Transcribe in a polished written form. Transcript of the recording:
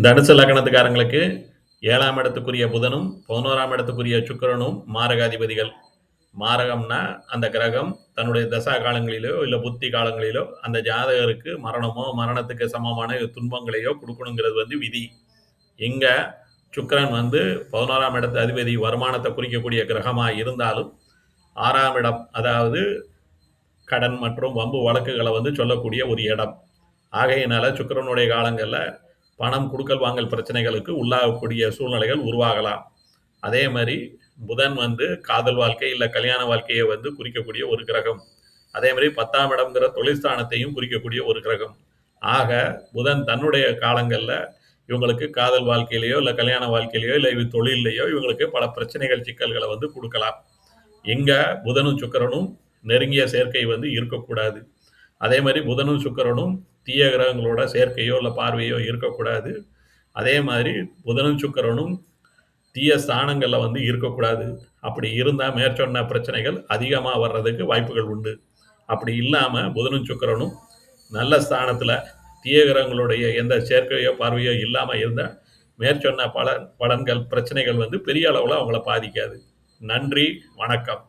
தனுசு லக்னத்துக்காரங்களுக்கு 7ஆம் இடத்துக்குரிய புதனும், 11ஆம் இடத்துக்குரிய சுக்கிரனும் மாரகாதிபதிகள். மாரகம்னா, அந்த கிரகம் தன்னுடைய தசா காலங்களிலோ, இல்ல புத்தி காலங்களிலோ, அந்த ஜாதகருக்கு மரணமோ, மரணத்துக்கு சமமான துன்பங்களையோ குடுக்கணுங்கிறது விதி. இங்க சுக்கிரன் 11ஆம் இடத்து அதிபதி வருமானத்த குறிக்கக்கூடிய கிரகமா இருந்தாலும், 6ஆம் இடம் அதாவது கடன் மற்றும் வம்பு வழக்குகள சொல்லக்கூடிய ஒரு இடம். ஆகையினால சுக்கிரனுடைய காலங்கள்ல பணம் குடுக்கல் வாங்கல் பிரச்சனைகளுக்கு உள்ளாகக்கூடிய சூழ்நிலைகள் உருவாகலாம். அதே மாரி புதன் காதல் வாழ்க்கை இல்ல கல்யாண வாழ்க்கைய குறிக்கக்கூடிய ஒரு கிரகம். அதே மாரி 10ஆம் இடம்ங்கிற தொழில் ஸ்தானத்தையும் குறிக்கக்கூடிய ஒரு கிரகம். ஆக புதன் தன்னுடைய காலங்கள்ல இவங்களுக்கு காதல் வாழ்க்கையிலயோ, இல்ல கல்யாண வாழ்க்கையிலயோ, இல்ல தொழில்லயோ இவங்களுக்கு பல பிரச்சனைகள், சிக்கல்கள குடுக்கலாம். எங்க புதனும், சுக்கிரனும் நெருங்கிய சேர்க்கை இருக்கக்கூடாது. அதே மாரி புதனும், சுக்கிரனும் தீய கிரகங்களோட சேர்க்கையோ, இல்ல பார்வையோ இருக்கக்கூடாது. அதே மாதிரி புதனும், சுக்கிரனும் தீய ஸ்தானங்கள்ல இருக்கக்கூடாது. அப்படி இருந்தா மேற்சொன்ன பிரச்சனைகள் அதிகமா வர்றதுக்கு வாய்ப்புகள் உண்டு. அப்படி இல்லாம புதனும், சுக்கிரனும் நல்ல ஸ்தானத்துல தீய கிரகங்களுடைய எந்த சேர்க்கையோ, பார்வையோ இல்லாம இருந்தா, மேற்சொன்ன பலன்கள், பிரச்சனைகள் பெரிய அளவுல அவங்கள பாதிக்காது. நன்றி, வணக்கம்.